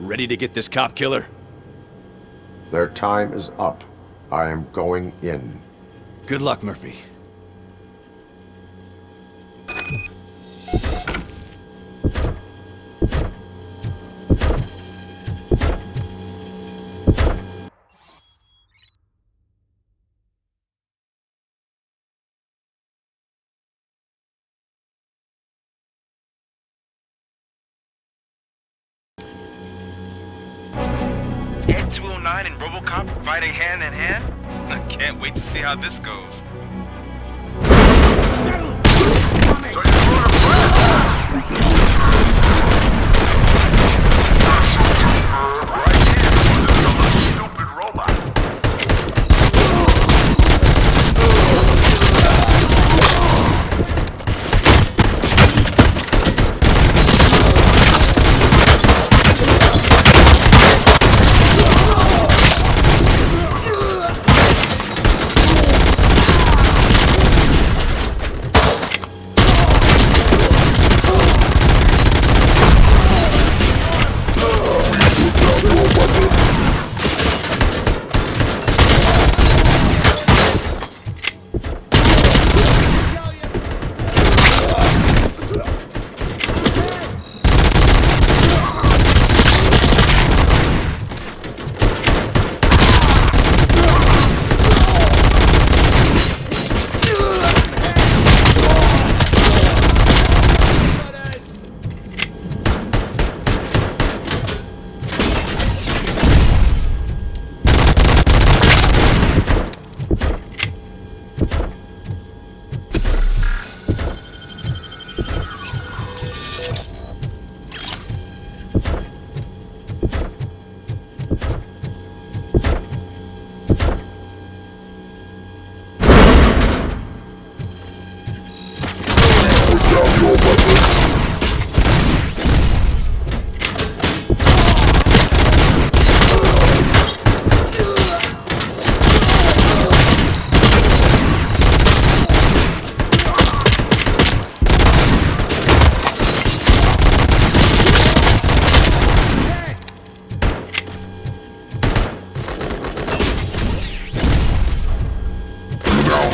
Ready to get this cop killer? Their time is up. I am going in. Good luck, Murphy. Ed 209 and Robocop fighting hand in hand? I can't wait to see how this goes.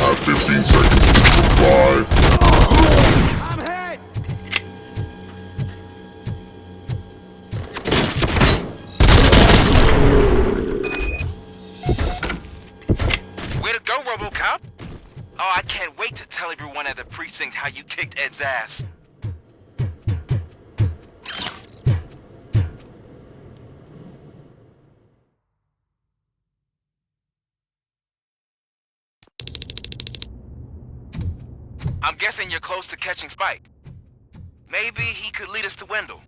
Have 15 seconds to survive. I'm hit! Way to go, Robocop! Oh, I can't wait to tell everyone at the precinct how you kicked Ed's ass. I'm guessing you're close to catching Spike. Maybe he could lead us to Wendell.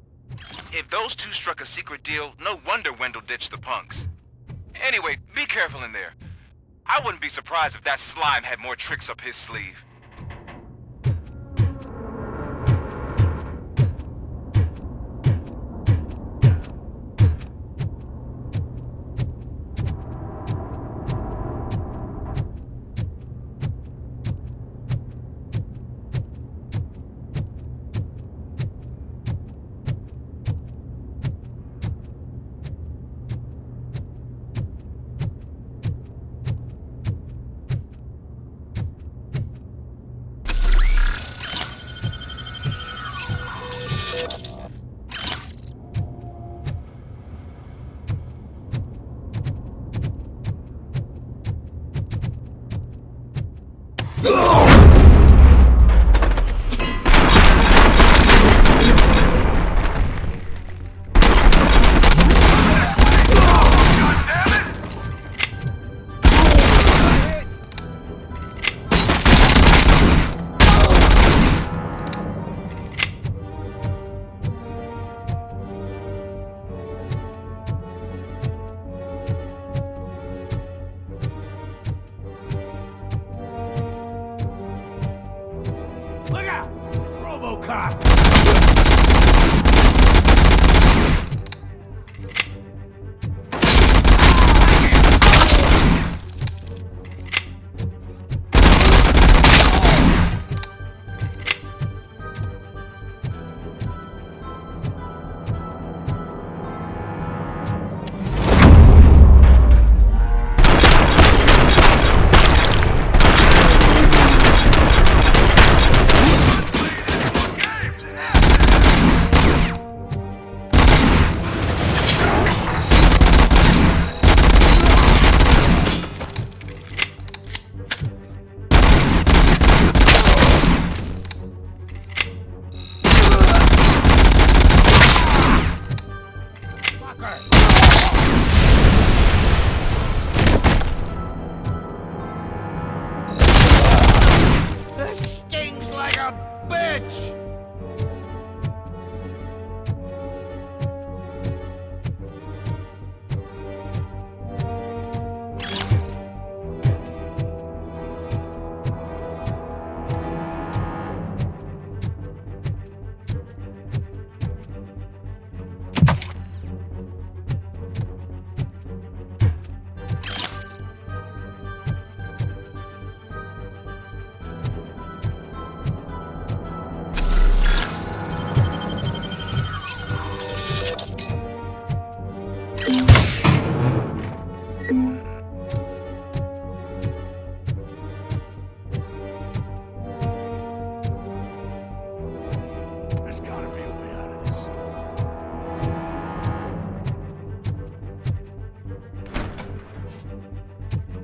If those two struck a secret deal, no wonder Wendell ditched the punks. Anyway, be careful in there. I wouldn't be surprised if that slime had more tricks up his sleeve.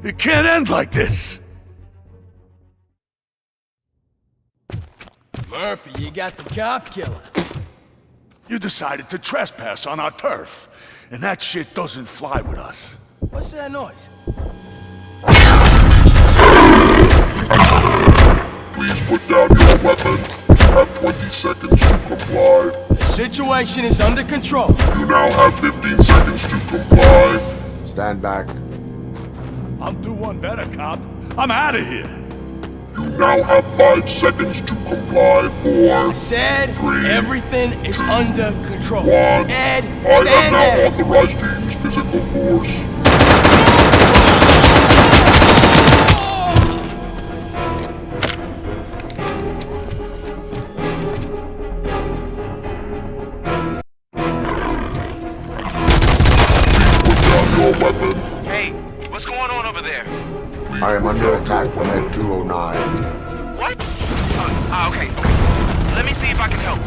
It can't end like this! Murphy, you got the cop killer. You decided to trespass on our turf, and that shit doesn't fly with us. What's that noise? Please put down your weapon. You have 20 seconds to comply. The situation is under control. You now have 15 seconds to comply. Stand back. I'll do one better, cop. I'm out of here. You now have 5 seconds to comply. 4, I said 3, everything is under control. 1. Ed, I am stand now there. authorized to use physical force. Please put down your weapon. Hey, what's going on over there? Please I am put under down attack your from weapon. Ed 209. What? Okay. Let me see if I can help.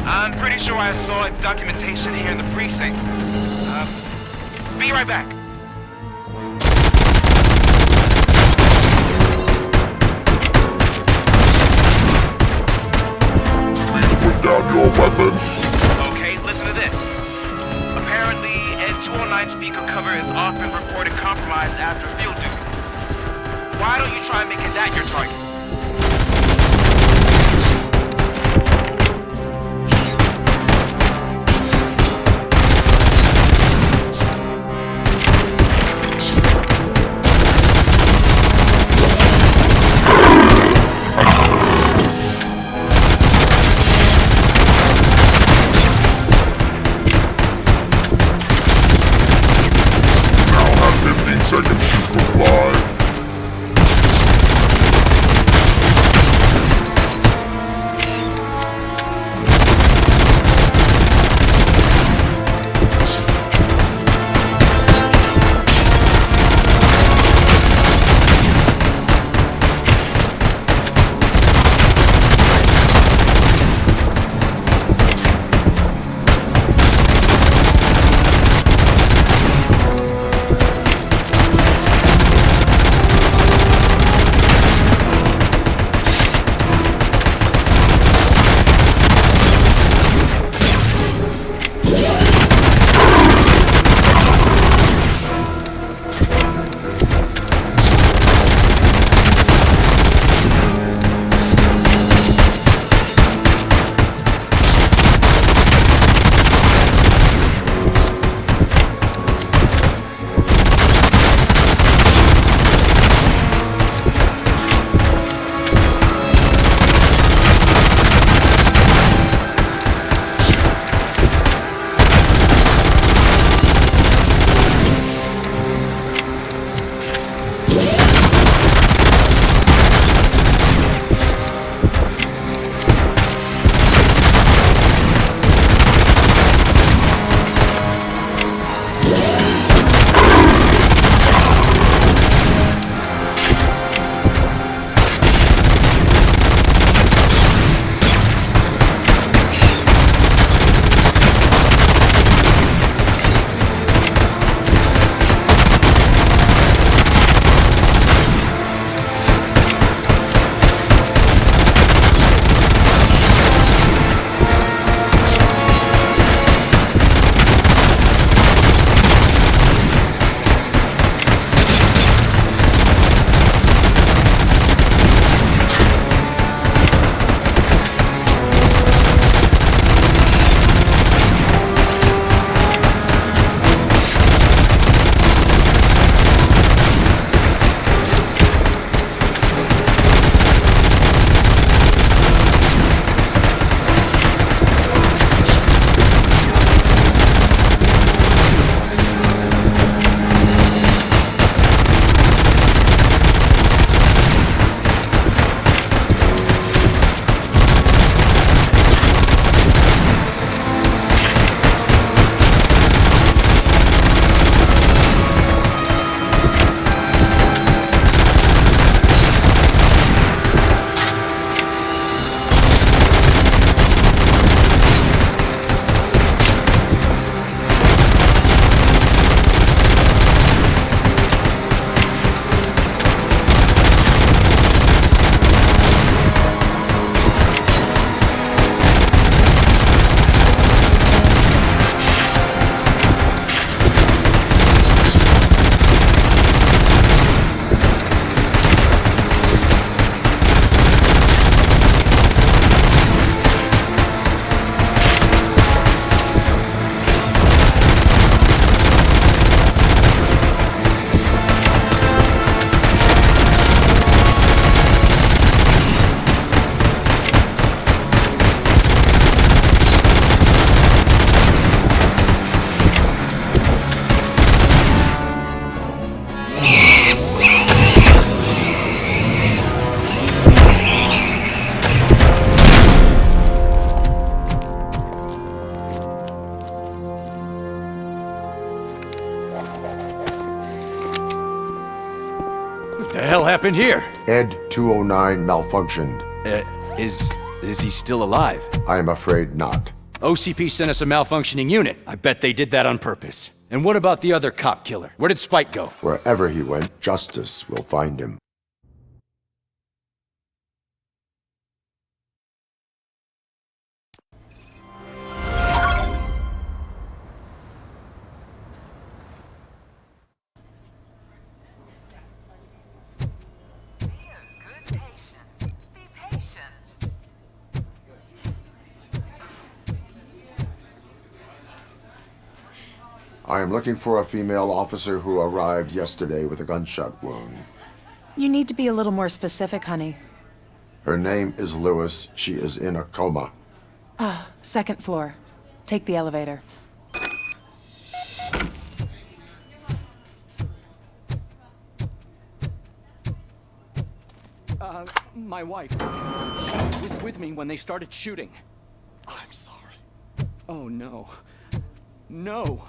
I'm pretty sure I saw its documentation here in the precinct. Be right back. Please put down your weapons. Okay, listen to this. Apparently, Ed 209 speaker cover is often reported compromised after field duty. Why don't you try making that your target? Now have 15 seconds to comply. hell happened here? Ed 209 malfunctioned. Is he still alive? I am afraid not. OCP sent us a malfunctioning unit. I bet they did that on purpose. And what about the other cop killer? Where did Spike go? Wherever he went, justice will find him. I am looking for a female officer who arrived yesterday with a gunshot wound. You need to be a little more specific, honey. Her name is Lewis. She is in a coma. Second floor. Take the elevator. My wife. She was with me when they started shooting. I'm sorry. Oh, no. No.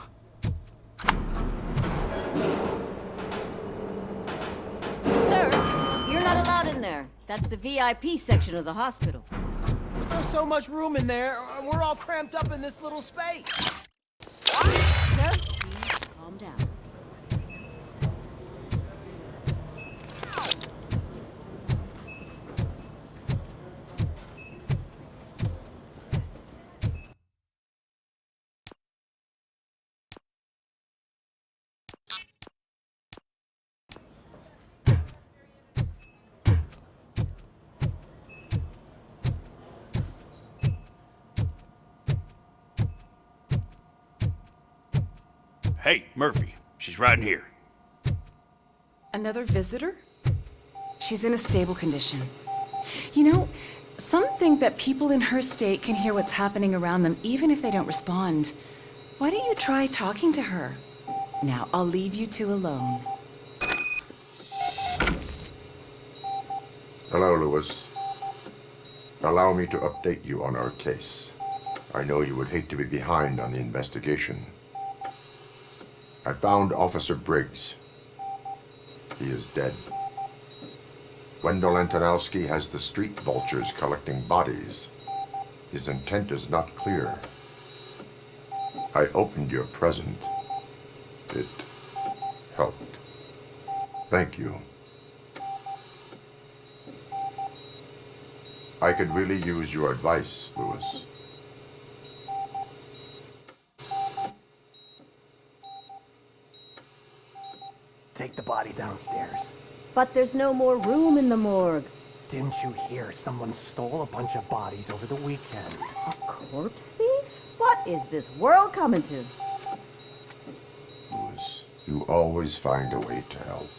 Sir, you're not allowed in there. That's the VIP section of the hospital. There's so much room in there, and we're all cramped up in this little space. Sir, please calm down. Hey, Murphy. She's right in here. Another visitor? She's in a stable condition. You know, some think that people in her state can hear what's happening around them even if they don't respond. Why don't you try talking to her? Now, I'll leave you two alone. Hello, Lewis. Allow me to update you on our case. I know you would hate to be behind on the investigation. I found Officer Briggs. He is dead. Wendell Antonowski has the street vultures collecting bodies. His intent is not clear. I opened your present. It helped. Thank you. I could really use your advice, Lewis. Take the body downstairs. But there's no more room in the morgue. Didn't you hear someone stole a bunch of bodies over the weekend? A corpse thief? What is this world coming to? Lewis, you always find a way to help.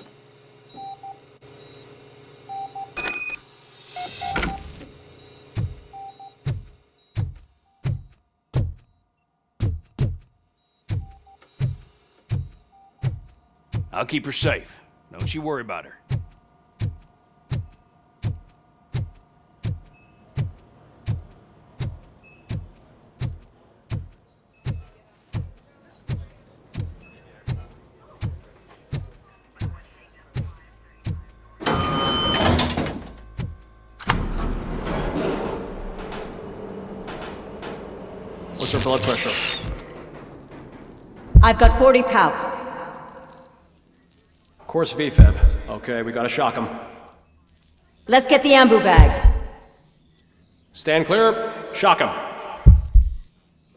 I'll keep her safe. Don't you worry about her. What's her blood pressure? I've got 40 pow. Course VFib. Okay, we gotta shock him. Let's get the ambu bag. Stand clear. Shock him.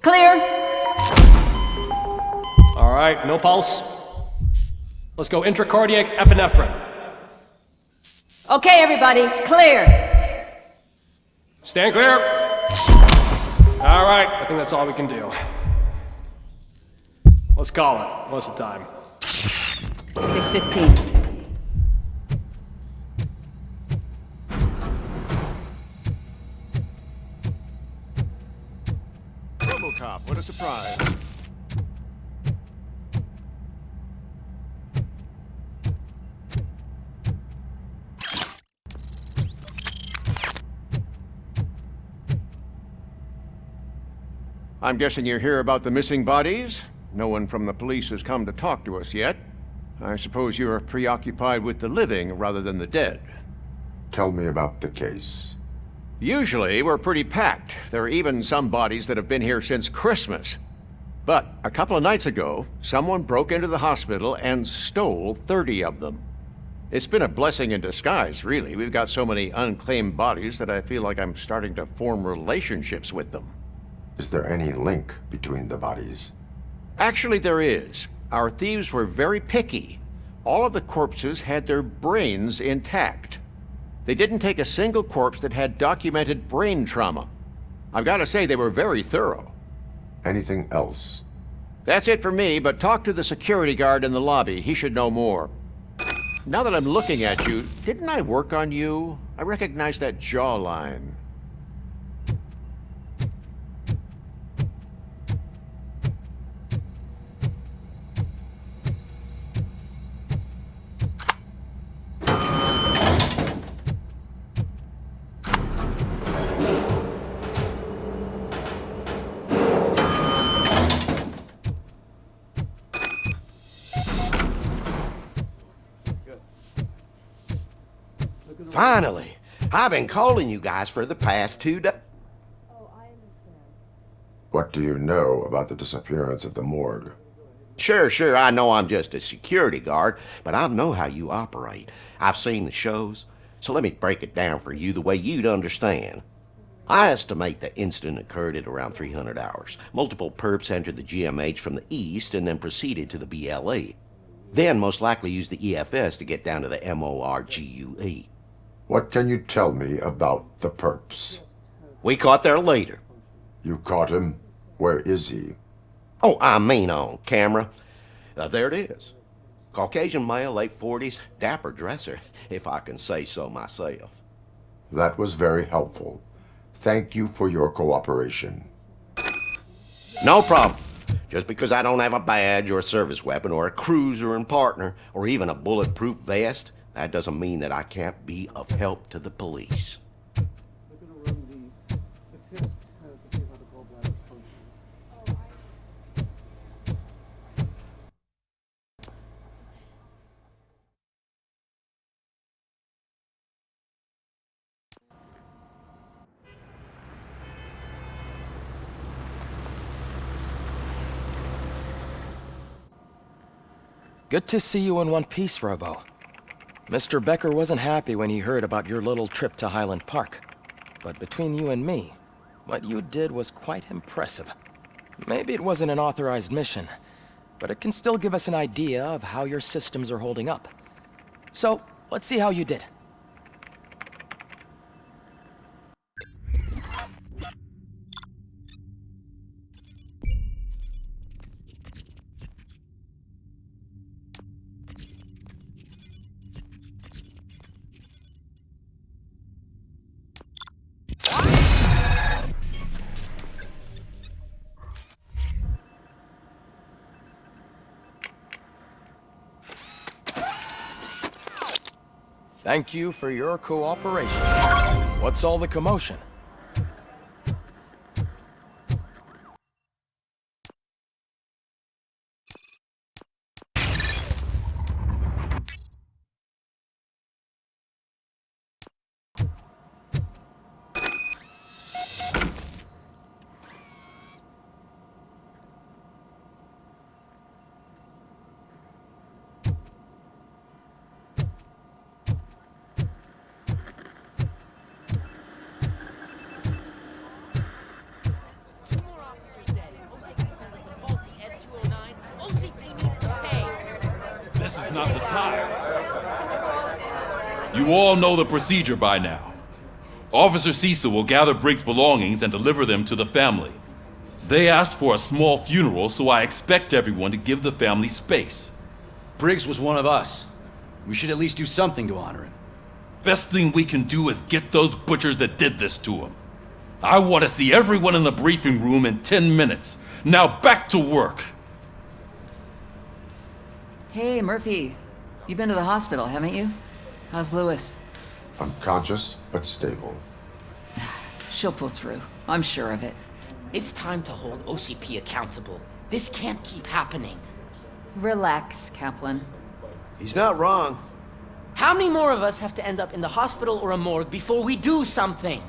Clear. All right, no pulse. Let's go intracardiac epinephrine. Okay, everybody, clear. Stand clear. All right, I think that's all we can do. Let's call it. What's the time? 6:15. Robocop, what a surprise. I'm guessing you're here about the missing bodies? No one from the police has come to talk to us yet. I suppose you are preoccupied with the living rather than the dead. Tell me about the case. Usually, we're pretty packed. There are even some bodies that have been here since Christmas. But a couple of nights ago, someone broke into the hospital and stole 30 of them. It's been a blessing in disguise, really. We've got so many unclaimed bodies that I feel like I'm starting to form relationships with them. Is there any link between the bodies? Actually, there is. Our thieves were very picky. All of the corpses had their brains intact. They didn't take a single corpse that had documented brain trauma. I've got to say, they were very thorough. Anything else? That's it for me, but talk to the security guard in the lobby. He should know more. Now that I'm looking at you, didn't I work on you? I recognize that jawline. Finally! I've been calling you guys for the past 2 days. What do you know about the disappearance at the morgue? Sure, I know I'm just a security guard, but I know how you operate. I've seen the shows, so let me break it down for you the way you'd understand. I estimate the incident occurred at around 300 hours. Multiple perps entered the GMH from the east and then proceeded to the BLE. Then most likely used the EFS to get down to the MORGUE. What can you tell me about the perps? We caught their leader. You caught him? Where is he? Oh, I mean on camera. There it is. Caucasian male, late 40s, dapper dresser, if I can say so myself. That was very helpful. Thank you for your cooperation. No problem. Just because I don't have a badge or a service weapon or a cruiser and partner or even a bulletproof vest, that doesn't mean that I can't be of help to the police. Good to see you in one piece, Robo. Mr. Becker wasn't happy when he heard about your little trip to Highland Park. But between you and me, what you did was quite impressive. Maybe it wasn't an authorized mission, but it can still give us an idea of how your systems are holding up. So, let's see how you did. Thank you for your cooperation. What's all the commotion? This is not the time. You all know the procedure by now. Officer Cecil will gather Briggs' belongings and deliver them to the family. They asked for a small funeral, so I expect everyone to give the family space. Briggs was one of us. We should at least do something to honor him. Best thing we can do is get those butchers that did this to him. I want to see everyone in the briefing room in 10 minutes. Now back to work. Hey, Murphy. You've been to the hospital, haven't you? How's Lewis? Unconscious, but stable. She'll pull through. I'm sure of it. It's time to hold OCP accountable. This can't keep happening. Relax, Kaplan. He's not wrong. How many more of us have to end up in the hospital or a morgue before we do something?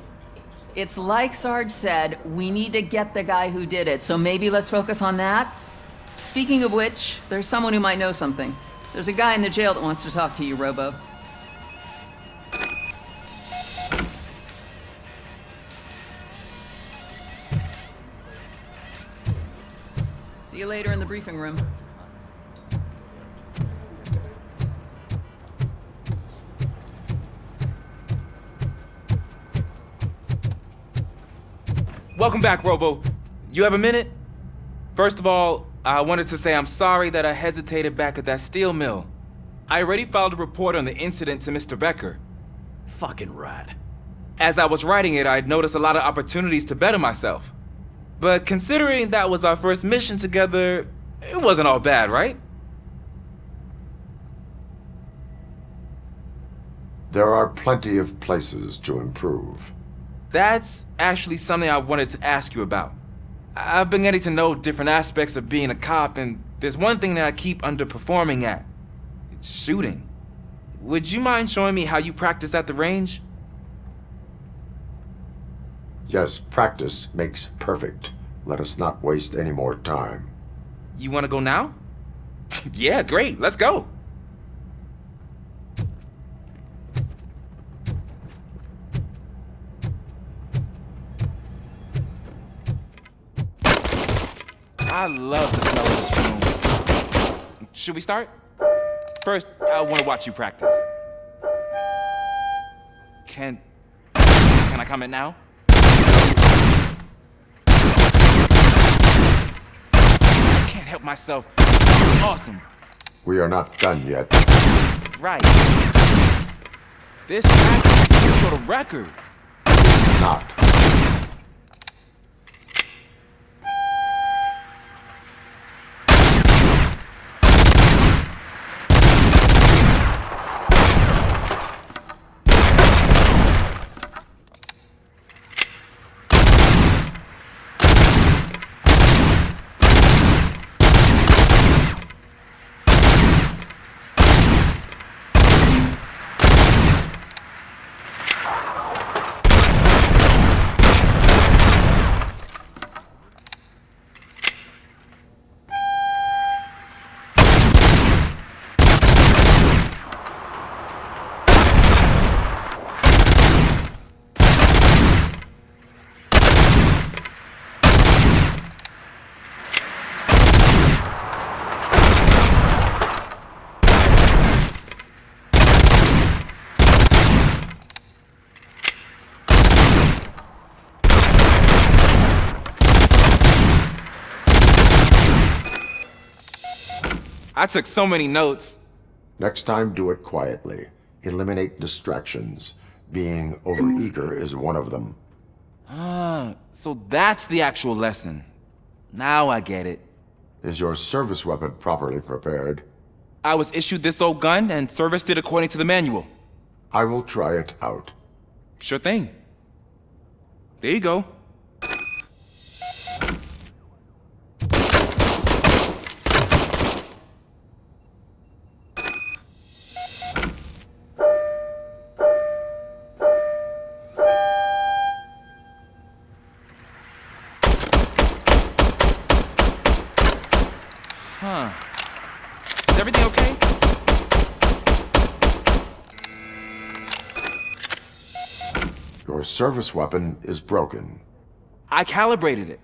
It's like Sarge said, we need to get the guy who did it, so maybe let's focus on that? Speaking of which, there's someone who might know something. There's a guy in the jail that wants to talk to you, Robo. See you later in the briefing room. Welcome back, Robo. You have a minute? First of all, I wanted to say I'm sorry that I hesitated back at that steel mill. I already filed a report on the incident to Mr. Becker. Fucking rat. As I was writing it, I'd noticed a lot of opportunities to better myself. But considering that was our first mission together, it wasn't all bad, right? There are plenty of places to improve. That's actually something I wanted to ask you about. I've been getting to know different aspects of being a cop, and there's one thing that I keep underperforming at. It's shooting. Would you mind showing me how you practice at the range? Yes, practice makes perfect. Let us not waste any more time. You want to go now? Yeah, great. Let's go. I love the smell of this room. Should we start? First, I want to watch you practice. Can I comment now? I can't help myself. Awesome. We are not done yet. Right. This has to be some sort of record. Not. I took so many notes. Next time, do it quietly. Eliminate distractions. Being overeager is one of them. Ah, so that's the actual lesson. Now I get it. Is your service weapon properly prepared? I was issued this old gun and serviced it according to the manual. I will try it out. Sure thing. There you go. Huh. Is everything okay? Your service weapon is broken. I calibrated it.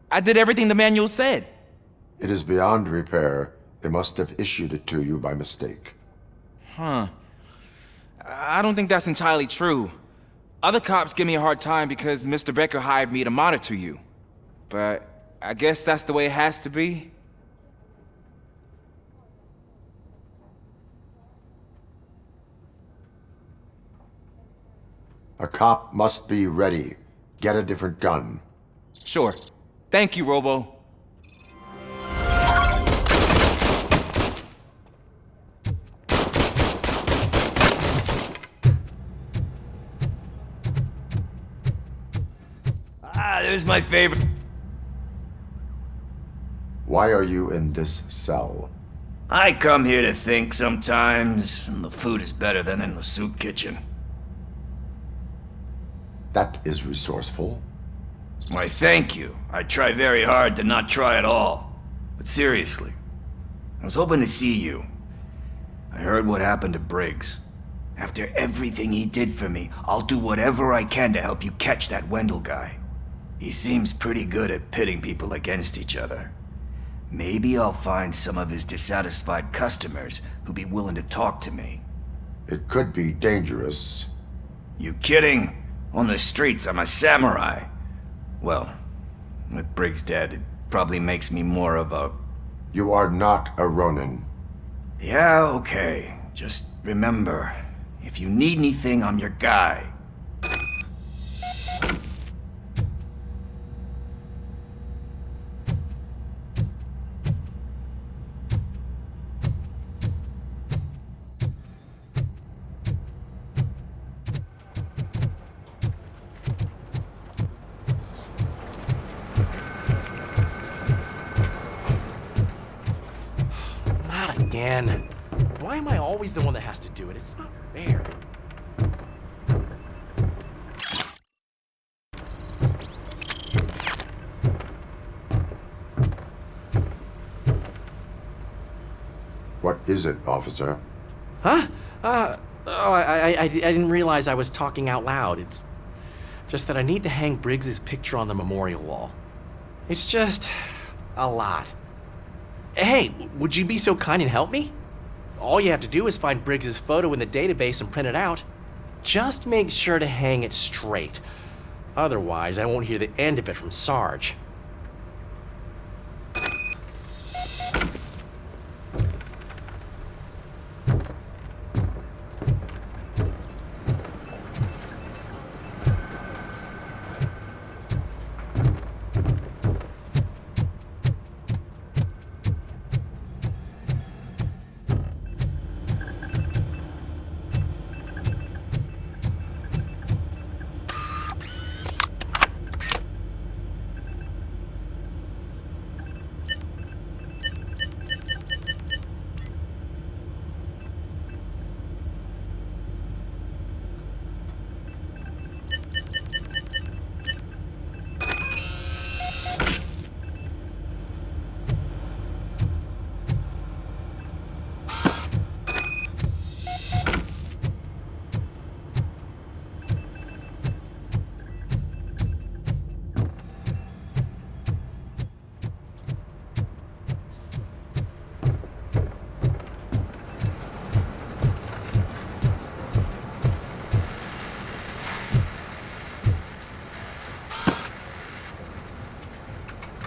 I did everything the manual said. It is beyond repair. They must have issued it to you by mistake. Huh. I don't think that's entirely true. Other cops give me a hard time because Mr. Becker hired me to monitor you. But I guess that's the way it has to be. A cop must be ready. Get a different gun. Sure. Thank you, Robo. Ah, there's my favorite. Why are you in this cell? I come here to think sometimes, and the food is better than in the soup kitchen. That is resourceful. Why, thank you. I try very hard to not try at all. But seriously, I was hoping to see you. I heard what happened to Briggs. After everything he did for me, I'll do whatever I can to help you catch that Wendell guy. He seems pretty good at pitting people against each other. Maybe I'll find some of his dissatisfied customers who'd be willing to talk to me. It could be dangerous. You kidding? On the streets, I'm a samurai. Well, with Briggs dead, it probably makes me more of a... You are not a Ronin. Yeah, okay. Just remember, if you need anything, I'm your guy. Not again. Why am I always the one that has to do it? It's not fair. What is it, officer? Huh? I didn't realize I was talking out loud. It's just that I need to hang Briggs's picture on the memorial wall. It's just a lot. Hey, would you be so kind and help me? All you have to do is find Briggs's photo in the database and print it out. Just make sure to hang it straight. Otherwise, I won't hear the end of it from Sarge.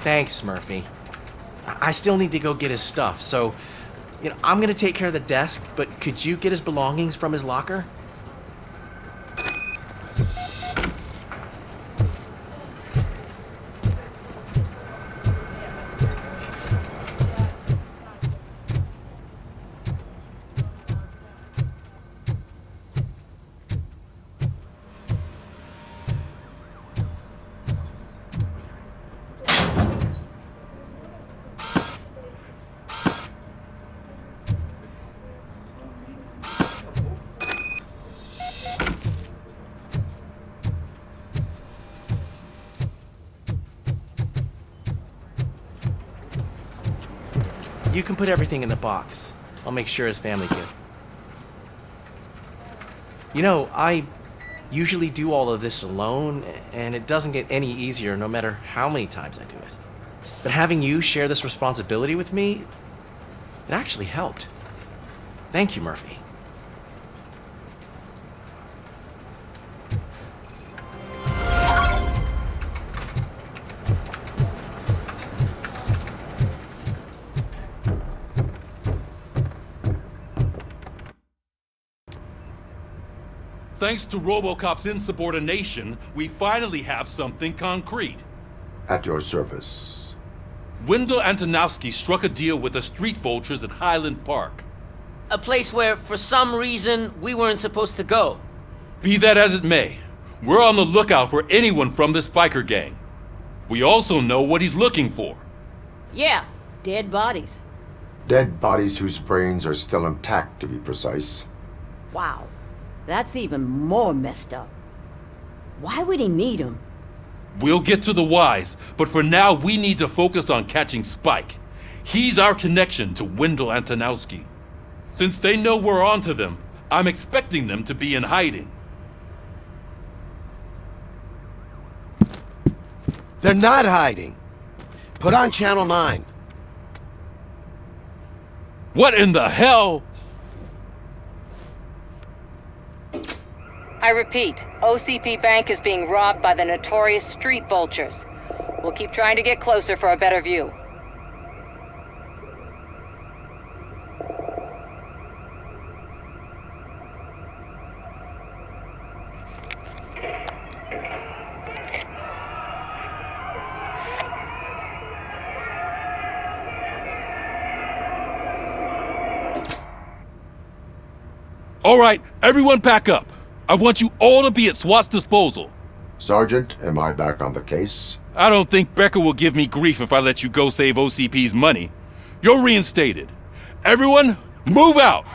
Thanks, Murphy. I still need to go get his stuff, so, I'm gonna take care of the desk, but could you get his belongings from his locker? You can put everything in the box. I'll make sure his family can. I usually do all of this alone, and it doesn't get any easier no matter how many times I do it. But having you share this responsibility with me, it actually helped. Thank you, Murphy. Thanks to Robocop's insubordination, we finally have something concrete. At your service. Wendell Antonowski struck a deal with the street vultures at Highland Park. A place where, for some reason, we weren't supposed to go. Be that as it may, we're on the lookout for anyone from this biker gang. We also know what he's looking for. Yeah, dead bodies. Dead bodies whose brains are still intact, to be precise. Wow. That's even more messed up. Why would he need him? We'll get to the whys, but for now we need to focus on catching Spike. He's our connection to Wendell Antonowski. Since they know we're onto them, I'm expecting them to be in hiding. They're not hiding. Put on Channel 9. What in the hell? I repeat, OCP Bank is being robbed by the notorious street vultures. We'll keep trying to get closer for a better view. All right, everyone pack up. I want you all to be at SWAT's disposal. Sergeant, am I back on the case? I don't think Becker will give me grief if I let you go save OCP's money. You're reinstated. Everyone, move out!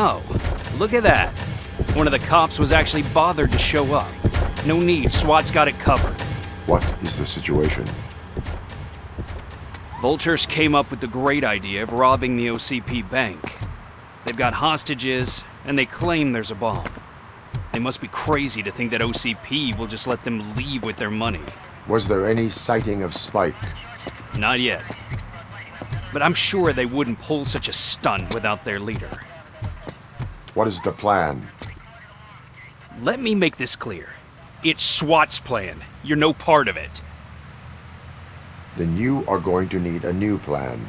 Oh, look at that. One of the cops was actually bothered to show up. No need, SWAT's got it covered. What is the situation? Vultures came up with the great idea of robbing the OCP bank. They've got hostages, and they claim there's a bomb. They must be crazy to think that OCP will just let them leave with their money. Was there any sighting of Spike? Not yet. But I'm sure they wouldn't pull such a stunt without their leader. What is the plan? Let me make this clear. It's SWAT's plan. You're no part of it. Then you are going to need a new plan.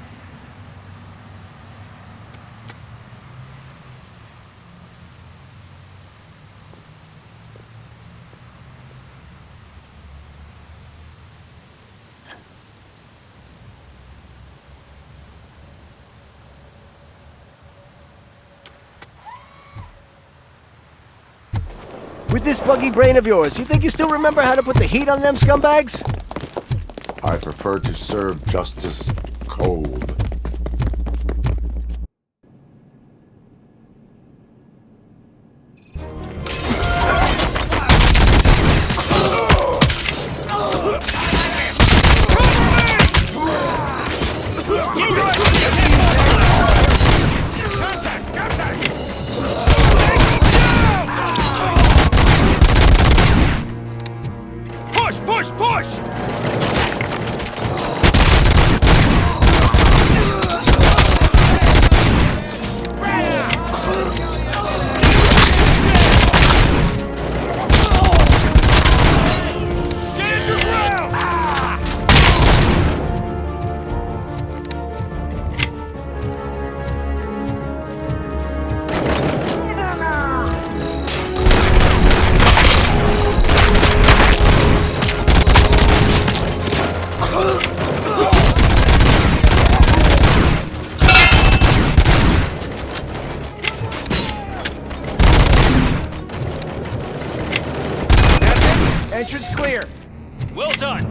With this buggy brain of yours, you think you still remember how to put the heat on them scumbags? I prefer to serve justice cold. Push, push! Entrance clear. Well done.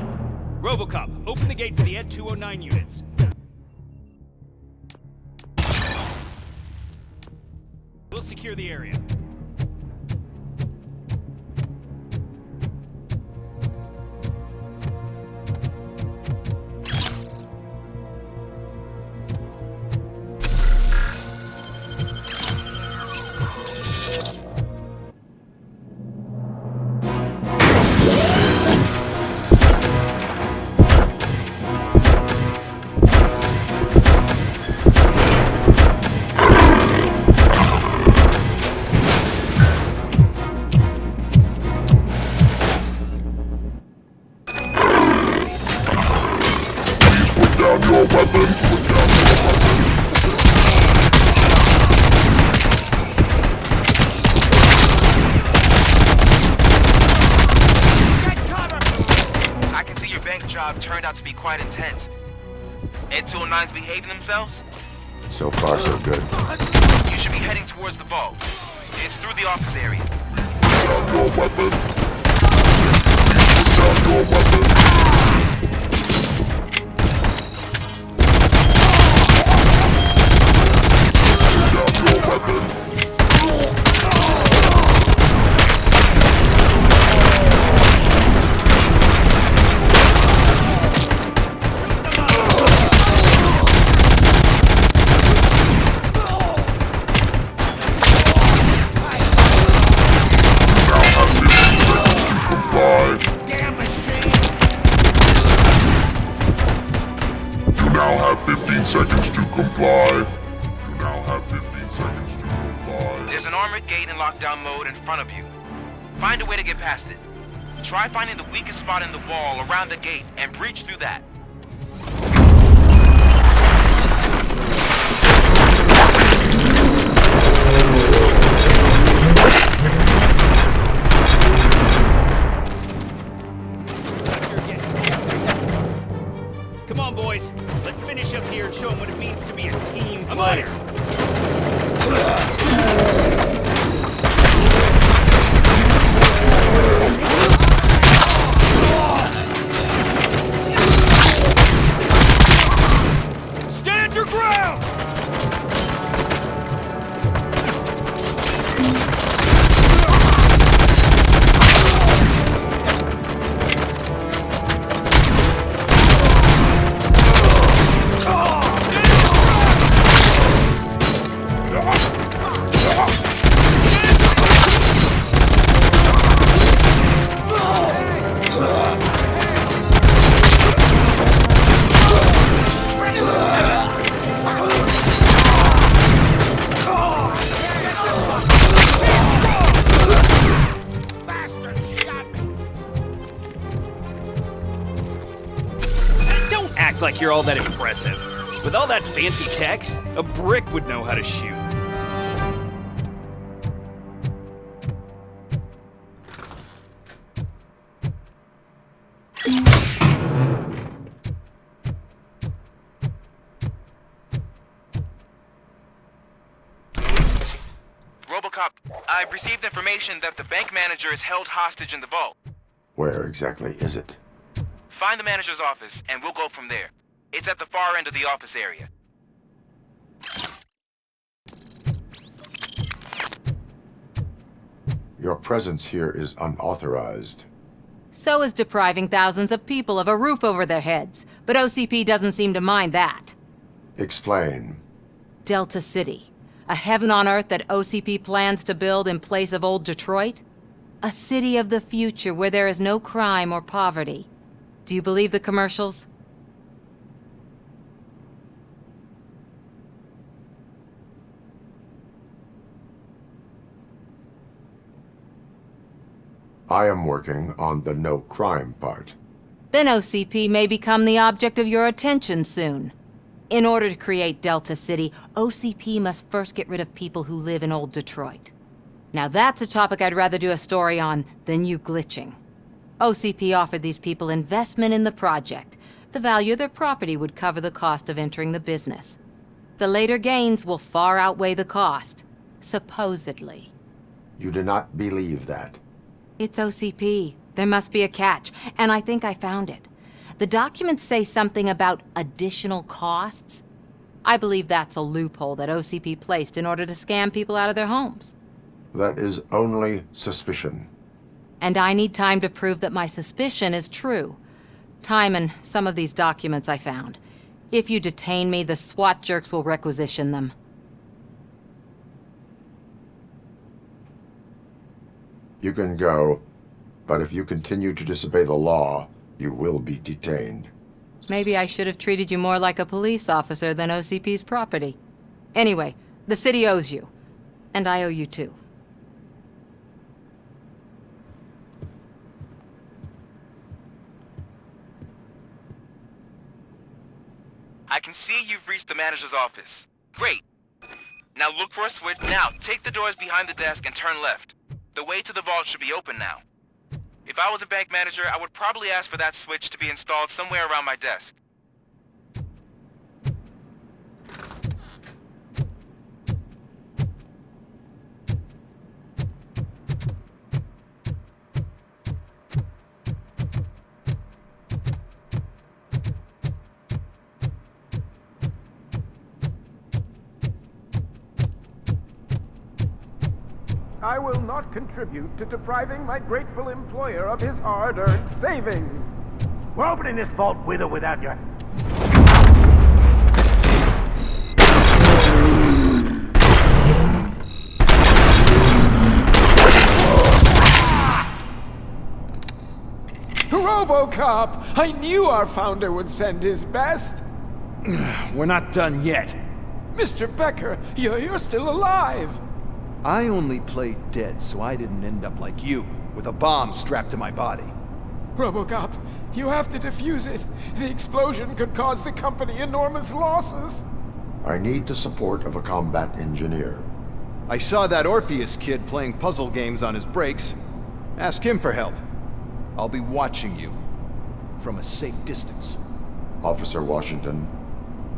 Robocop, open the gate for the Ed 209 units. We'll secure the area. weapons. Put down your weapons. I can see your bank job turned out to be quite intense. Ed 209's behaving themselves? So far, so good. You should be heading towards the vault. It's through the office area. Put down your weapon. Please put down your weapon. Put down your weapon. You now have 15 seconds to comply. You now have 15 seconds to comply. There's an armored gate in lockdown mode in front of you. Find a way to get past it. Try finding the weakest spot in the wall around the gate and breach through that. Come on, boys. Let's finish up here and show them what it means to be a team player. Stand your ground! Like you're all that impressive. With all that fancy tech, a brick would know how to shoot. Robocop, I've received information that the bank manager is held hostage in the vault. Where exactly is it? Find the manager's office, and we'll go from there. It's at the far end of the office area. Your presence here is unauthorized. So is depriving thousands of people of a roof over their heads. But OCP doesn't seem to mind that. Explain. Delta City. A heaven on earth that OCP plans to build in place of old Detroit? A city of the future where there is no crime or poverty. Do you believe the commercials? I am working on the no crime part. Then OCP may become the object of your attention soon. In order to create Delta City, OCP must first get rid of people who live in old Detroit. Now that's a topic I'd rather do a story on than you glitching. OCP offered these people investment in the project. The value of their property would cover the cost of entering the business. The later gains will far outweigh the cost, supposedly. You do not believe that? It's OCP. There must be a catch, and I think I found it. The documents say something about additional costs. I believe that's a loophole that OCP placed in order to scam people out of their homes. That is only suspicion. And I need time to prove that my suspicion is true. Time and some of these documents I found. If you detain me, the SWAT jerks will requisition them. You can go, but if you continue to disobey the law, you will be detained. Maybe I should have treated you more like a police officer than OCP's property. Anyway, the city owes you. And I owe you too. I can see you've reached the manager's office. Great. Now look for a switch. Now, take the doors behind the desk and turn left. The way to the vault should be open now. If I was a bank manager, I would probably ask for that switch to be installed somewhere around my desk. I will not contribute to depriving my grateful employer of his hard-earned savings. We're opening this vault with or without your... Robocop! I knew our founder would send his best. We're not done yet. Mr. Becker, you're still alive. I only played dead so I didn't end up like you, with a bomb strapped to my body. Robocop, you have to defuse it. The explosion could cause the company enormous losses. I need the support of a combat engineer. I saw that Orpheus kid playing puzzle games on his breaks. Ask him for help. I'll be watching you from a safe distance. Officer Washington,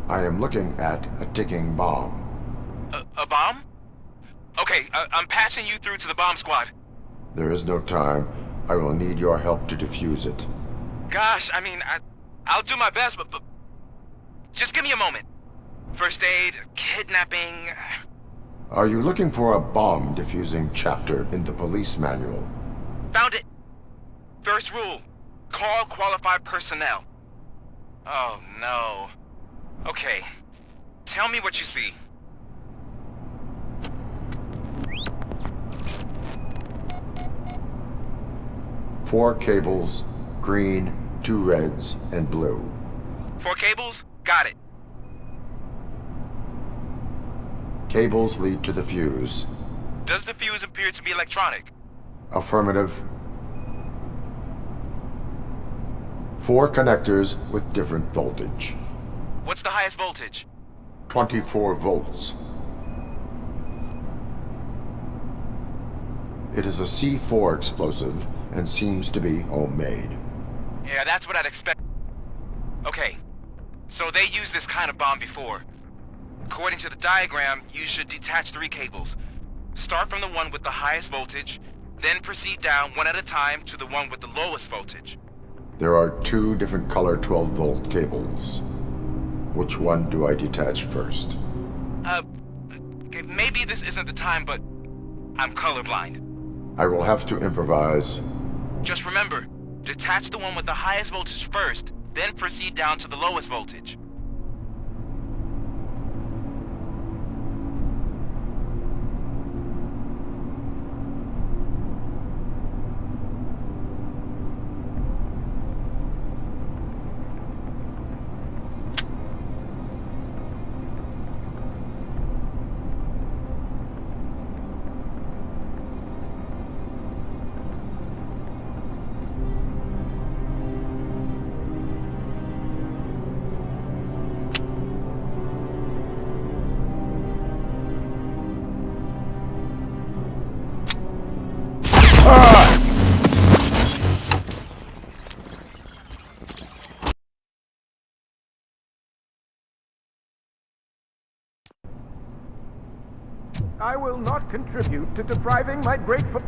I am looking at a ticking bomb. A bomb? Okay, I'm passing you through to the bomb squad. There is no time. I will need your help to defuse it. Gosh, I mean, I'll do my best, but just give me a moment. First aid, kidnapping... Are you looking for a bomb defusing chapter in the police manual? Found it! First rule, call qualified personnel. Oh, no. Okay, tell me what you see. Four cables, green, 2 reds, and blue. 4 cables? Got it. Cables lead to the fuse. Does the fuse appear to be electronic? Affirmative. 4 connectors with different voltage. What's the highest voltage? 24 volts. It is a C4 explosive and seems to be homemade. Yeah, that's what I'd expect. Okay, so they used this kind of bomb before. According to the diagram, you should detach 3 cables. Start from the one with the highest voltage, then proceed down one at a time to the one with the lowest voltage. There are 2 different color 12-volt cables. Which one do I detach first? Okay, maybe this isn't the time, but I'm colorblind. I will have to improvise. Just remember, detach the one with the highest voltage first, then proceed down to the lowest voltage. I will not contribute to depriving my grateful...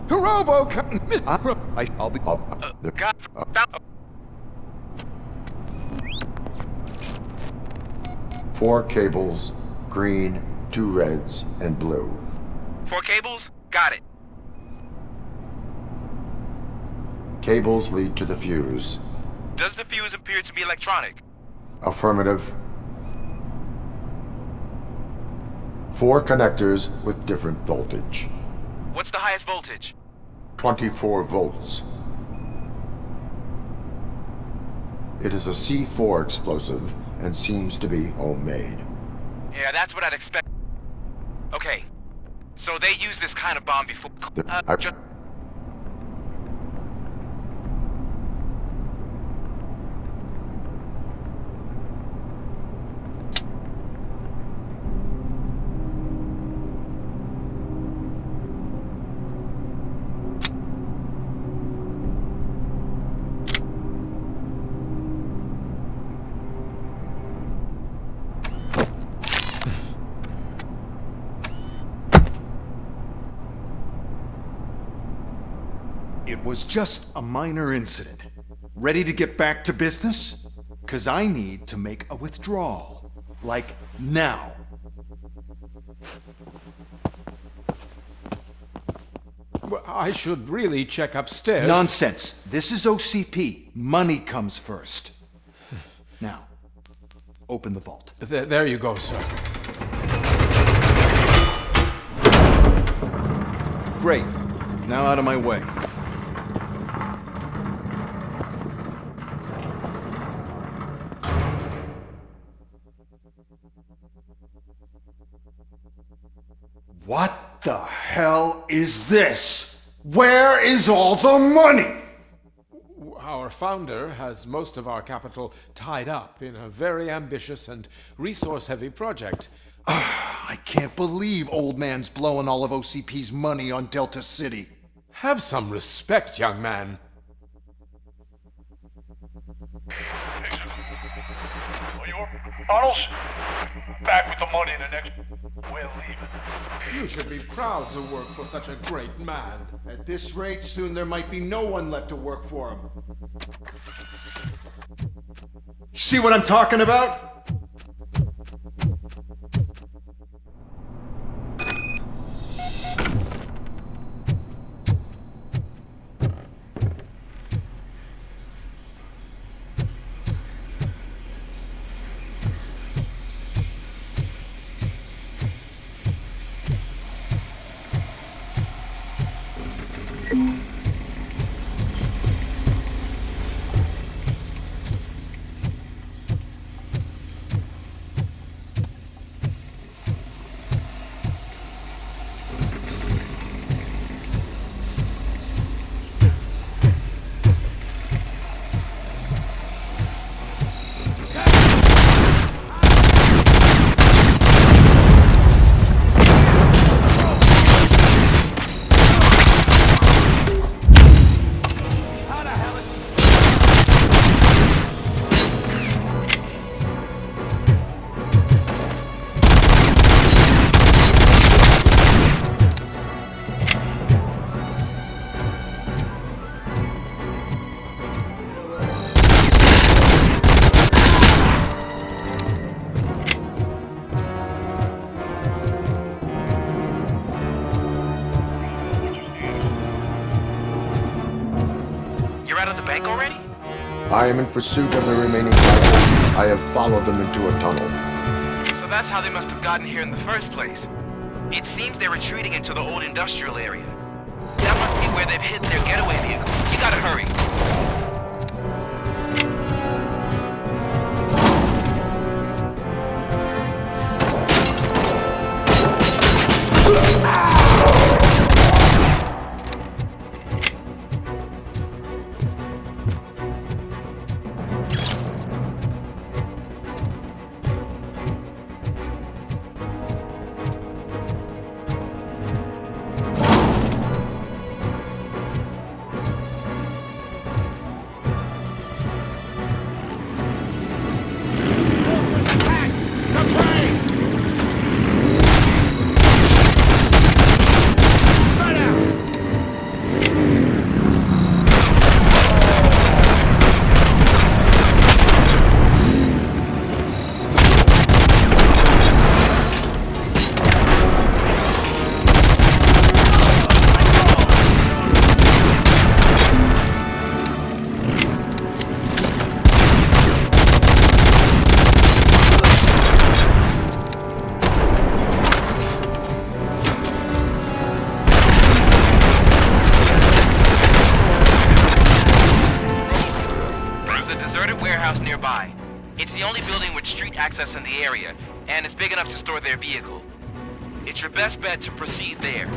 Robocop! I'll be... Four cables, green, 2 reds, and blue. 4 cables? Got it. Cables lead to the fuse. Does the fuse appear to be electronic? Affirmative. 4 connectors with different voltage. What's the highest voltage? 24 volts. It is a C4 explosive and seems to be homemade. Yeah, that's what I'd expect. So they used this kind of bomb before. It was just a minor incident. Ready to get back to business? 'Cause I need to make a withdrawal. Like, now. Well, I should really check upstairs. Nonsense. This is OCP. Money comes first. Now, open the vault. There you go, sir. Great. Now out of my way. What the hell is this? Where is all the money? Our founder has most of our capital tied up in a very ambitious and resource-heavy project. I can't believe old man's blowing all of OCP's money on Delta City. Have some respect, young man. Arnold's back with the money in the next. We're leaving. You should be proud to work for such a great man. At this rate, soon there might be no one left to work for him. See what I'm talking about? I am in pursuit of the remaining fighters. I have followed them into a tunnel. So that's how they must have gotten here in the first place. It seems they're retreating into the old industrial area. That must be where they've hidden their getaway vehicle. You gotta hurry. It's the only building with street access in the area, and it's big enough to store their vehicle. It's your best bet to proceed there.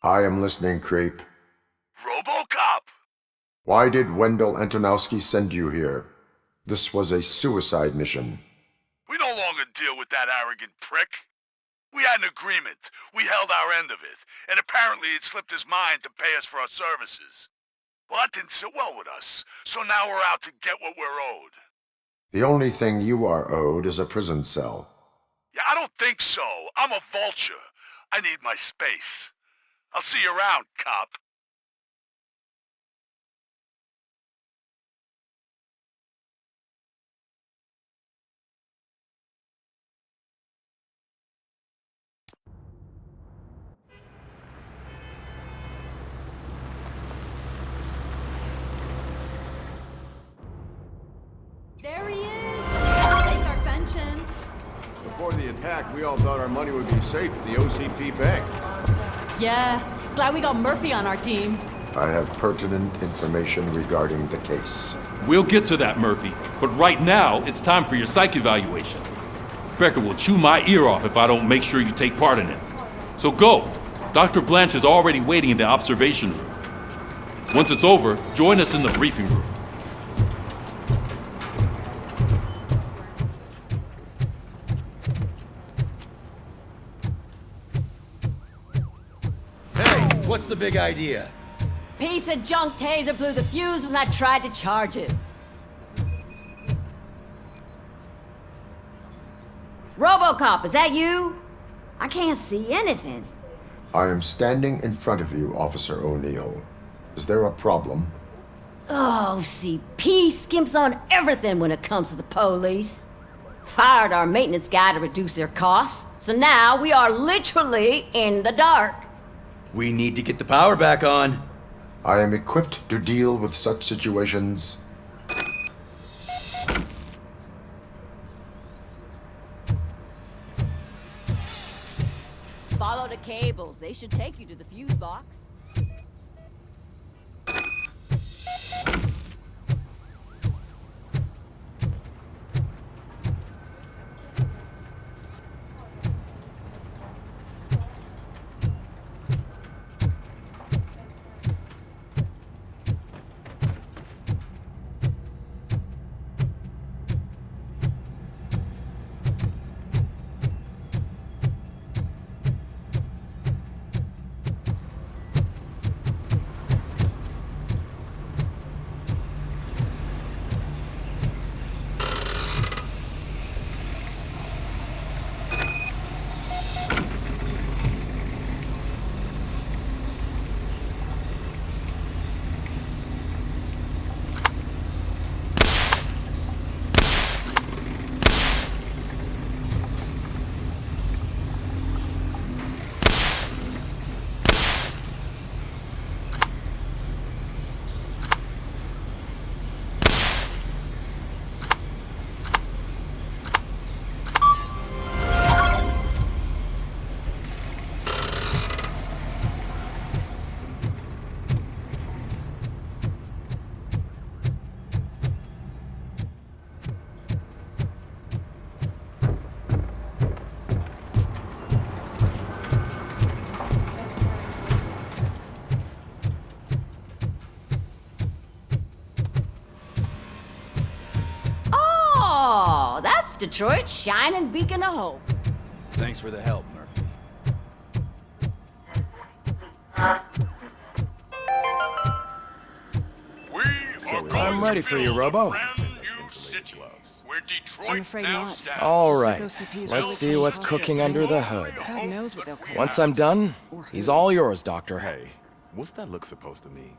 I am listening, Creep. Robocop! Why did Wendell Antonowski send you here? This was a suicide mission. We no longer deal with that arrogant prick. We had an agreement. We held our end of it. And apparently it slipped his mind to pay us for our services. Well, that didn't sit well with us. So now we're out to get what we're owed. The only thing you are owed is a prison cell. Yeah, I don't think so. I'm a vulture. I need my space. I'll see you around, cop. There he is! Take our pensions. Before the attack, we all thought our money would be safe at the OCP bank. Yeah, glad we got Murphy on our team. I have pertinent information regarding the case. We'll get to that, Murphy. But right now, it's time for your psych evaluation. Becker will chew my ear off if I don't make sure you take part in it. So go. Dr. Blanche is already waiting in the observation room. Once it's over, join us in the briefing room. what's the big idea? Piece of junk taser blew the fuse when I tried to charge it. Robocop, is that you? I can't see anything. I am standing in front of you, Officer O'Neill. Is there a problem? Oh, OCP skimps on everything when it comes to the police. Fired our maintenance guy to reduce their costs, so now we are literally in the dark. We need to get the power back on. I am equipped to deal with such situations. Follow the cables. They should take you to the fuse box. That's Detroit's shining beacon of hope. Thanks for the help, Murphy. I'm ready for you, Robo. I'm afraid not. All right, let's see what's cooking under the hood. God knows what they'll call Once us. I'm done, he's all yours, Doctor. Hey, what's that look supposed to mean?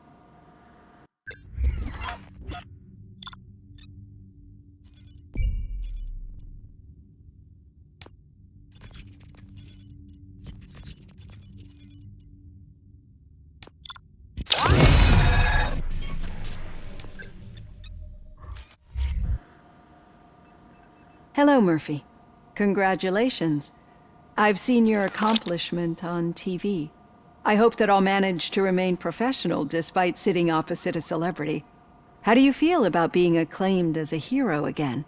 Hello, Murphy. Congratulations. I've seen your accomplishment on TV. I hope that I'll manage to remain professional despite sitting opposite a celebrity. How do you feel about being acclaimed as a hero again?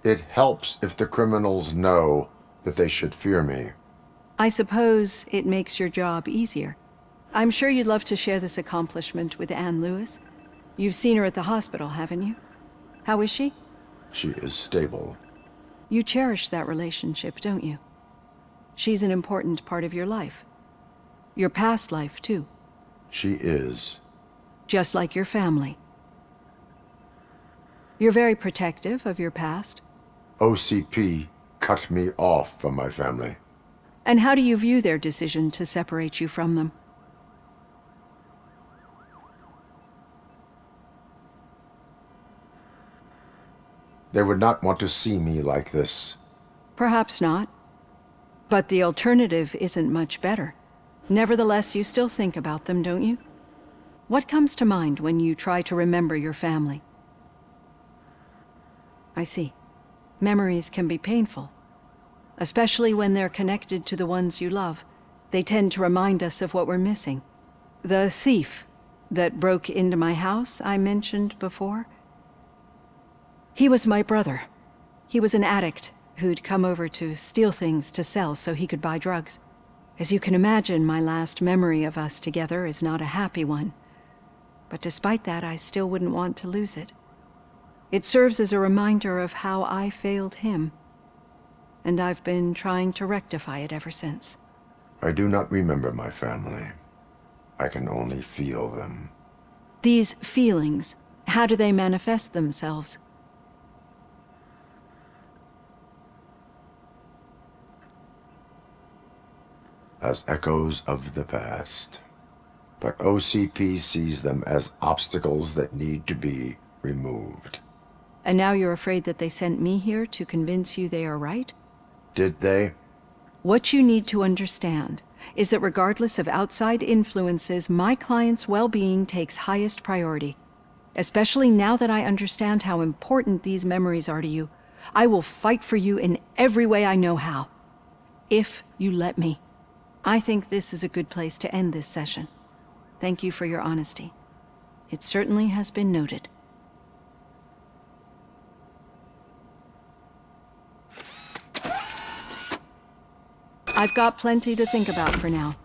It helps if the criminals know that they should fear me. I suppose it makes your job easier. I'm sure you'd love to share this accomplishment with Anne Lewis. You've seen her at the hospital, haven't you? How is she? She is stable. You cherish that relationship, don't you? She's an important part of your life. Your past life, too. She is. Just like your family. You're very protective of your past. OCP cut me off from my family. And how do you view their decision to separate you from them? They would not want to see me like this. Perhaps not. But the alternative isn't much better. Nevertheless, you still think about them, don't you? What comes to mind when you try to remember your family? I see. Memories can be painful. Especially when they're connected to the ones you love. They tend to remind us of what we're missing. The thief that broke into my house I mentioned before? He was my brother. He was an addict who'd come over to steal things to sell so he could buy drugs. As you can imagine, my last memory of us together is not a happy one. But despite that, I still wouldn't want to lose it. It serves as a reminder of how I failed him. And I've been trying to rectify it ever since. I do not remember my family. I can only feel them. These feelings, how do they manifest themselves? As echoes of the past. But OCP sees them as obstacles that need to be removed. And now you're afraid that they sent me here to convince you they are right? Did they? What you need to understand is that regardless of outside influences, my client's well-being takes highest priority. Especially now that I understand how important these memories are to you, I will fight for you in every way I know how. If you let me. I think this is a good place to end this session. Thank you for your honesty. It certainly has been noted. I've got plenty to think about for now.